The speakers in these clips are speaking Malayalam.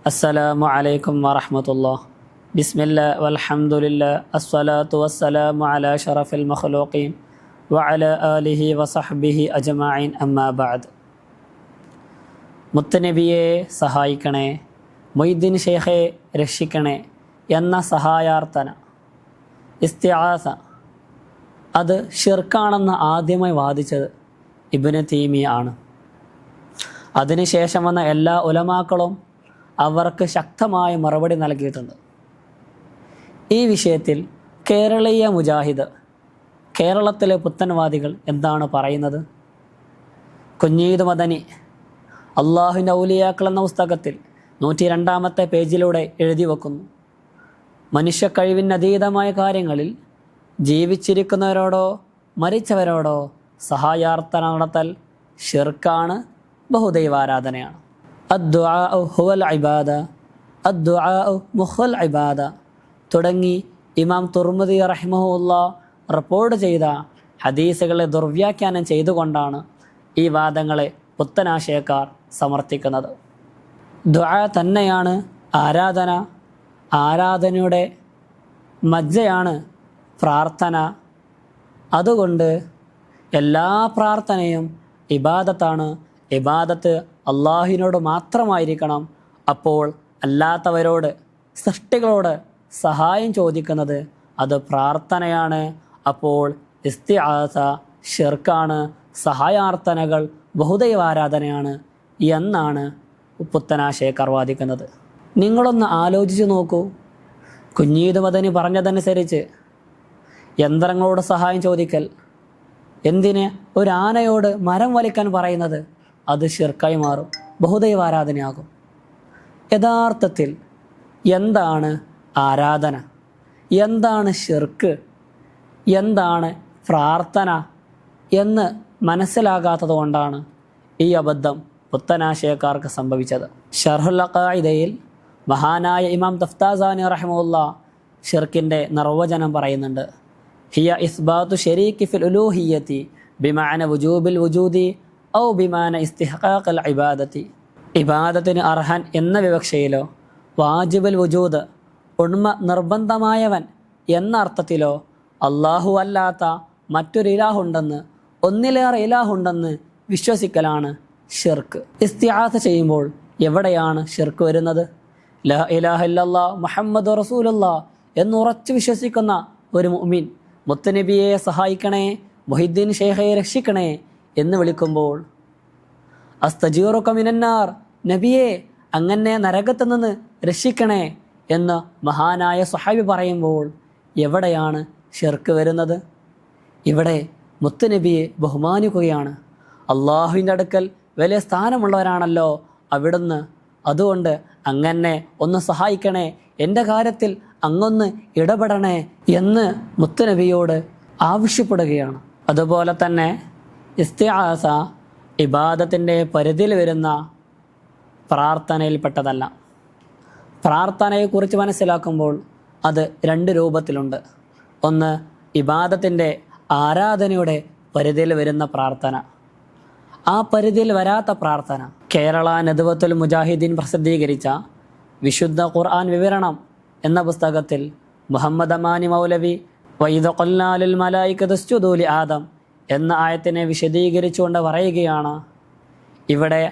അസ്സലാമു അലൈക്കും വറഹ്മത്തുള്ളാഹി. ബിസ്മില്ലാഹി വൽഹംദുലില്ലാഹി അസ്സലാത്തു വസ്സലാമു അലാ അഷ്റഫിൽ മഖ്ലൂഖീൻ വഅലാ ആലിഹി വസഹ്ബിഹി അജ്മഈൻ അമ്മാ ബഅദ്. മുത്തനബിയെ സഹായിക്കണേ, മൊയ്തീൻ ഷെയ്ഖെ രക്ഷിക്കണേ എന്ന സഹായാർത്ഥന ഇസ്തിആസ അത് ഷിർക്കാണെന്ന് ആദ്യമായി വാദിച്ചത് ഇബ്നു തൈമിയ ആണ്. അതിനുശേഷം വന്ന എല്ലാ ഉലമാക്കളും അവർക്ക് ശക്തമായ മറുപടി നൽകിയിട്ടുണ്ട്. ഈ വിഷയത്തിൽ കേരളീയ മുജാഹിദ്, കേരളത്തിലെ പുത്തൻവാദികൾ എന്താണ് പറയുന്നത്? കുഞ്ഞീദ് മദനി അള്ളാഹുവിൻ്റെ ഔലിയാക്കൾ എന്ന പുസ്തകത്തിൽ 102-ാമത്തെ പേജിലൂടെ എഴുതി വെക്കുന്നു, മനുഷ്യ കഴിവിനതീതമായ കാര്യങ്ങളിൽ ജീവിച്ചിരിക്കുന്നവരോടോ മരിച്ചവരോടോ സഹായാർത്ഥന നടത്തൽ ഷിർക്കാണ്, ബഹുദൈവാരാധനയാണ്. അദ്ദുആഉ ഹുവൽ ഇബാദ, അദ്ദുആഉ മുഖൽ ഇബാദ തുടങ്ങി ഇമാം തുർമുദി റഹിമഹുല്ലാഹ് റിപ്പോർട്ട് ചെയ്ത ഹദീസുകളെ ദുർവ്യാഖ്യാനം ചെയ്തുകൊണ്ടാണ് ഈ വാദങ്ങളെ പുത്തനാശയക്കാർ സമർത്ഥിക്കുന്നത്. ദുആ തന്നെയാണ് ആരാധന, ആരാധനയുടെ മജ്ജയാണ് പ്രാർത്ഥന. അതുകൊണ്ട് എല്ലാ പ്രാർത്ഥനയും ഇബാദത്താണ്. ഇബാദത്ത് അള്ളാഹുവിനോട് മാത്രമായിരിക്കണം. അപ്പോൾ അല്ലാത്തവരോട്, സൃഷ്ടികളോട് സഹായം ചോദിക്കുന്നത് അത് പ്രാർത്ഥനയാണ്. അപ്പോൾ ഇസ്തിആസ ഷിർക്കാണ്, സഹായാർത്ഥനകൾ ബഹുദൈവാരാധനയാണ് എന്നാണ് പുത്തനാശയക്കാർ വാദിക്കുന്നത്. നിങ്ങളൊന്ന് ആലോചിച്ച് നോക്കൂ. കുഞ്ഞീദ് മദനി പറഞ്ഞതനുസരിച്ച് യന്ത്രങ്ങളോട് സഹായം ചോദിക്കൽ, എന്തിന് ഒരു ആനയോട് മരം വലിക്കാൻ പറയുന്നത്, അത് ഷിർക്കായി മാറും, ബഹുദൈവാരാധനയാകും. യഥാർത്ഥത്തിൽ എന്താണ് ആരാധന, എന്താണ് ഷിർക്ക്, എന്താണ് പ്രാർത്ഥന എന്ന് മനസ്സിലാകാത്തത് കൊണ്ടാണ് ഈ അബദ്ധം പുത്തനാശയക്കാർക്ക് സംഭവിച്ചത്. ശർഹുൽ അഖായിദയിൽ മഹാനായ ഇമാം തഫ്താസാനി റഹിമഹുല്ലാഹ് ഷിർക്കിൻ്റെ നിർവചനം പറയുന്നുണ്ട്. ഹിയ ഇസ്ബാത്തു ശരീക്കി ഫിൽ ഉലൂഹിയ്യത്തി ബിമഅന വുജൂബിൽ വുജൂദി ഔ ബിമാന ഇസ്തിഹ്ഖാഖൽ ഇബാദത്തി. ഇബാദത്തിന് അർഹൻ എന്ന വിവക്ഷയിലോ വാജിബുൽ വുജൂദ് ഉണ്മ നിർബന്ധമായവൻ എന്ന അർത്ഥത്തിലോ അള്ളാഹു അല്ലാത്ത മറ്റൊരു ഇലാഹുണ്ടെന്ന്, ഒന്നിലേറെ ഇലാഹുണ്ടെന്ന് വിശ്വസിക്കലാണ് ഷിർക്ക്. ഇസ്തിആസ ചെയ്യുമ്പോൾ എവിടെയാണ് ഷിർക്ക് വരുന്നത്? ലാ ഇലാഹ ഇല്ലല്ലാഹ് മുഹമ്മദ് റസൂലുള്ളാഹ് എന്ന് ഉറച്ചു വിശ്വസിക്കുന്ന ഒരു മുഅ്മിൻ മുത്തനബിയെ സഹായിക്കണേ, മൊഹീദ്ദീൻ ഷെയ്ഖെ രക്ഷിക്കണേ എന്ന് വിളിക്കുമ്പോൾ, അസ്തജീറുക മിനന്നാർ, നബിയെ അങ്ങനെ നരകത്ത് നിന്ന് രക്ഷിക്കണേ എന്ന് മഹാനായ സ്വഹാബി പറയുമ്പോൾ എവിടെയാണ് ഷിർക്ക് വരുന്നത്? ഇവിടെ മുത്തുനബിയെ ബഹുമാനിക്കുകയാണ്. അള്ളാഹുവിൻ്റെ അടുക്കൽ വലിയ സ്ഥാനമുള്ളവരാണല്ലോ അവിടുന്ന്, അതുകൊണ്ട് അങ്ങനെ ഒന്ന് സഹായിക്കണേ, എൻ്റെ കാര്യത്തിൽ അങ്ങൊന്ന് ഇടപെടണേ എന്ന് മുത്തുനബിയോട് ആവശ്യപ്പെടുകയാണ്. അതുപോലെ തന്നെ ഇസ്തിആസ ഇബാദത്തിൻ്റെ പരിധിയിൽ വരുന്ന പ്രാർത്ഥനയിൽപ്പെട്ടതല്ല. പ്രാർത്ഥനയെക്കുറിച്ച് മനസ്സിലാക്കുമ്പോൾ അത് രണ്ട് രൂപത്തിലുണ്ട്. ഒന്ന് ഇബാദത്തിൻ്റെ ആരാധനയുടെ പരിധിയിൽ വരുന്ന പ്രാർത്ഥന, ആ പരിധിയിൽ വരാത്ത പ്രാർത്ഥന. കേരള നദ്വത്തുൽ മുജാഹിദീൻ പ്രസിദ്ധീകരിച്ച വിശുദ്ധ ഖുർആൻ വിവരണം എന്ന പുസ്തകത്തിൽ മുഹമ്മദ് അമാനി മൗലവി വഇദ ഖൽനാ ലിൽ മലായികതി ഉസ്ജുദൂ ലി ആദം എന്ന ആയത്തിനെ വിശദീകരിച്ചുകൊണ്ട് പറയുകയാണ്, ഇവിടെ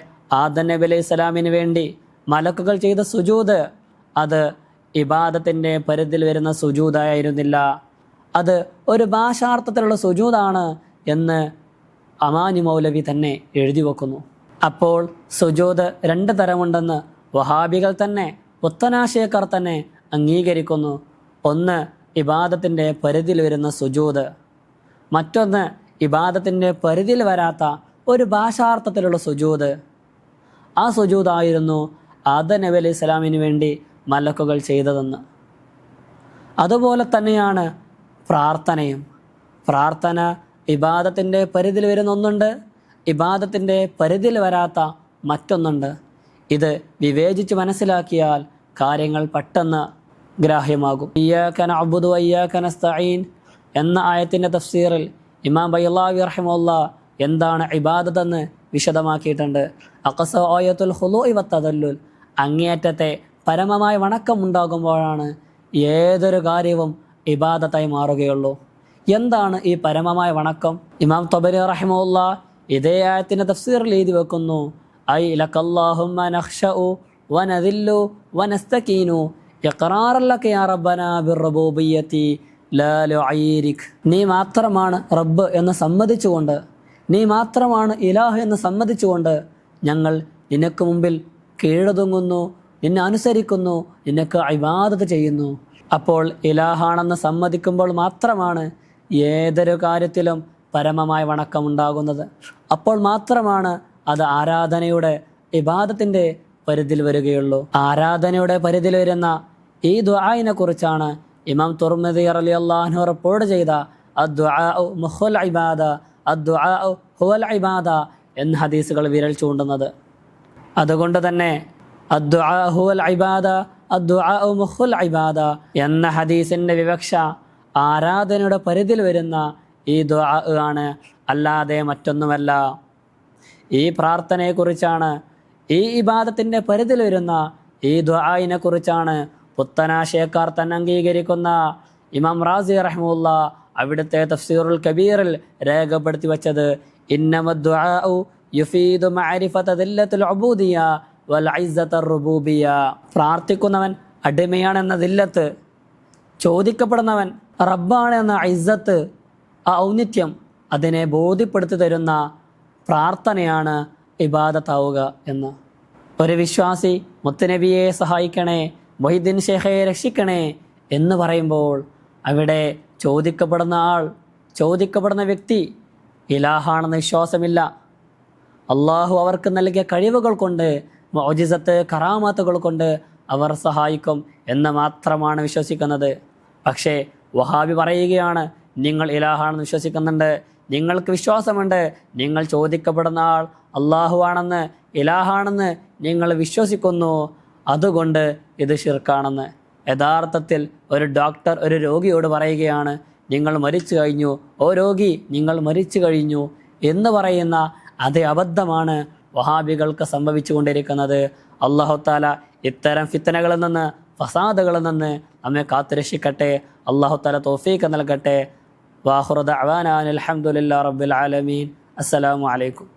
ആദം നബി അലൈഹി സ്വലാമിന് വേണ്ടി മലക്കുകൾ ചെയ്ത സുജൂദ് അത് ഇബാദത്തിൻ്റെ പരിധിയിൽ വരുന്ന സുജൂദായിരുന്നില്ല, അത് ഒരു ഭാഷാർത്ഥത്തിലുള്ള സുജൂദാണ് എന്ന് അമാനി മൗലവി തന്നെ എഴുതി വെക്കുന്നു. അപ്പോൾ സുജൂദ് രണ്ട് തരമുണ്ടെന്ന് വഹാബികൾ തന്നെ, പുത്തനാശയക്കാർ തന്നെ അംഗീകരിക്കുന്നു. ഒന്ന് ഇബാദത്തിൻ്റെ പരിധിയിൽ വരുന്ന സുജൂദ്, മറ്റൊന്ന് ഇബാദത്തിൻ്റെ പരിധിയിൽ വരാത്ത ഒരു ഭാഷാർത്ഥത്തിലുള്ള സുജൂദ്. ആ സുജൂദായിരുന്നു ആദം നബി അലൈഹി സ്വലാമിന് വേണ്ടി മലക്കുകൾ ചെയ്തതെന്ന്. അതുപോലെ തന്നെയാണ് പ്രാർത്ഥനയും. പ്രാർത്ഥന ഇബാദത്തിൻ്റെ പരിധിയിൽ വരുന്ന ഒന്നുണ്ട്, ഇബാദത്തിൻ്റെ പരിധിയിൽ വരാത്ത മറ്റൊന്നുണ്ട്. ഇത് വിവേചിച്ച് മനസ്സിലാക്കിയാൽ കാര്യങ്ങൾ പെട്ടെന്ന് ഗ്രാഹ്യമാകും. ഇയ്യാക നഅ്ബുദു വഇയ്യാക നസ്തഈൻ എന്ന ആയത്തിൻ്റെ തഫ്സീറിൽ ഇമാം ബൈളാവി റഹിമഹുല്ലാഹ് എന്താണ് ഇബാദത്ത് എന്ന് വിശദമാക്കിയിട്ടുണ്ട്. അഖസ ആയത്തുൽ ഖുലൂഇ വത്തദല്ലുൽ, അങ്ങേയറ്റത്തെ പരമമായ വണക്കം ഉണ്ടാകുമ്പോഴാണ് ഏതൊരു കാര്യവും ഇബാദത്തായി മാറുകയുള്ളൂ. എന്താണ് ഈ പരമമായ വണക്കം? ഇമാം തബരി റഹിമഹുല്ലാ ഇതേ ആയത്തിൻ്റെ തഫ്സീറിൽ എഴുതി വെക്കുന്നു, ഐ ലക്കല്ലാഹുമ്മ നഖ്ശഉ വനദില്ലു വനസ്തകീനു ഇഖ്റാറൻ ലക യാ റബ്ബനാ ബിർറുബൂബിയ്യതി ലാ ലുഈരിക്. നീ മാത്രമാണ് റബ്ബ് എന്ന് സമ്മതിച്ചുകൊണ്ട്, നീ മാത്രമാണ് ഇലാഹ് എന്ന് സമ്മതിച്ചുകൊണ്ട് ഞങ്ങൾ നിനക്ക് മുമ്പിൽ കീഴൊതുങ്ങുന്നു, നിന്നെ അനുസരിക്കുന്നു, നിനക്ക് ഇബാദത്ത് ചെയ്യുന്നു. അപ്പോൾ ഇലാഹാണെന്ന് സമ്മതിക്കുമ്പോൾ മാത്രമാണ് ഏതൊരു കാര്യത്തിലും പരമമായ വണക്കമുണ്ടാകുന്നത്. അപ്പോൾ മാത്രമാണ് അത് ആരാധനയുടെ ഇബാദത്തിൻ്റെ പരിധിയിൽ വരികയുള്ളൂ. ആരാധനയുടെ പരിധിയിൽ വരുന്ന ഈ ദുആഇനെ കുറിച്ചാണ് ഇമാം തുർമിദി റളിയല്ലാഹു അൻഹു റിപ്പോർട്ട് ചെയ്ത അദ്ദുആഉ മുഖുൽ ഇബാദ, അദ്ദുആഉ ഹുവൽ ഇബാദ എന്ന ഹദീസുകൾ വിരൽ ചൂണ്ടുന്നത്. അതുകൊണ്ട് തന്നെ അദ്ദുആഉ ഹുവൽ ഇബാദ, അദ്ദുആഉ മുഖുൽ ഇബാദ എന്ന ഹദീസിൻ്റെ വിവക്ഷ ആരാധനയുടെ പരിധിയിൽ വരുന്ന ഈ ദുആ ആണ്, അല്ലാതെ മറ്റൊന്നുമല്ല. ഈ പ്രാർത്ഥനയെക്കുറിച്ചാണ്, ഈ ഇബാദത്തിൻ്റെ പരിധിയിൽ വരുന്ന ഈ ദുആഇനെ കുറിച്ചാണ് പുത്തനാശയക്കാർ തന്നെ അംഗീകരിക്കുന്ന ഇമാം റാസി റഹിമഹുല്ലാ അവിടുത്തെ തഫ്സീറുൽ കബീറിൽ രേഖപ്പെടുത്തി വച്ചത്, ഇന്നമദ്ദുആഉ യുഫീദു മഅരിഫത ദില്ലത്തുൽ ഉബൂദിയ്യ വൽ ഇസ്സത്തുർ റുബൂബിയ്യ. പ്രാർത്ഥിക്കുന്നവൻ അടിമയാണെന്ന ദില്ലത്ത്, ചോദിക്കപ്പെടുന്നവൻ റബ്ബാണ് എന്ന ഇസ്സത്ത്, ആ ഔന്നിത്യം അതിനെ ബോധ്യപ്പെടുത്തി തരുന്ന പ്രാർത്ഥനയാണ് ഇബാദത്താവുക എന്ന്. ഒരു വിശ്വാസി മുത്തുനബിയെ സഹായിക്കണേ, മൊഹീദ്ദീൻ ഷേഖയെ രക്ഷിക്കണേ എന്ന് പറയുമ്പോൾ അവിടെ ചോദിക്കപ്പെടുന്ന ആൾ, ചോദിക്കപ്പെടുന്ന വ്യക്തി ഇലാഹാണെന്ന് വിശ്വാസമില്ല. അള്ളാഹു അവർക്ക് നൽകിയ കഴിവുകൾ കൊണ്ട്, മുഅ്ജിസത്ത് കറാമാത്തുകൾ കൊണ്ട് അവർ സഹായിക്കും എന്ന് മാത്രമാണ് വിശ്വസിക്കുന്നത്. പക്ഷേ വഹാബി പറയുകയാണ്, നിങ്ങൾ ഇലാഹാണെന്ന് വിശ്വസിക്കുന്നുണ്ട്, നിങ്ങൾക്ക് വിശ്വാസമുണ്ട്, നിങ്ങൾ ചോദിക്കപ്പെടുന്ന ആൾ അള്ളാഹു ആണെന്ന്, ഇലാഹാണെന്ന് നിങ്ങൾ വിശ്വസിക്കുന്നു, അതുകൊണ്ട് ഇത് ശിർക്കാണെന്ന്. യഥാർത്ഥത്തിൽ ഒരു ഡോക്ടർ ഒരു രോഗിയോട് പറയുകയാണ്, നിങ്ങൾ മരിച്ചു കഴിഞ്ഞു, ഓ രോഗി നിങ്ങൾ മരിച്ചു കഴിഞ്ഞു എന്ന് പറയുന്ന അതേ അബദ്ധമാണ് വഹാബികൾക്ക് സംഭവിച്ചു കൊണ്ടിരിക്കുന്നത്. അല്ലാഹു തആല ഇത്തരം ഫിത്നകളിൽ നിന്ന്, ഫസാദുകളിൽ നിന്ന് നമ്മെ കാത്തുരക്ഷിക്കട്ടെ. അല്ലാഹു തആല തൗഫീഖ് നൽകട്ടെ. വാഖിറു ദഅവാനാ അൽഹംദുലില്ലാഹി റബ്ബിൽ ആലമീൻ. അസ്സലാമു അലൈക്കും.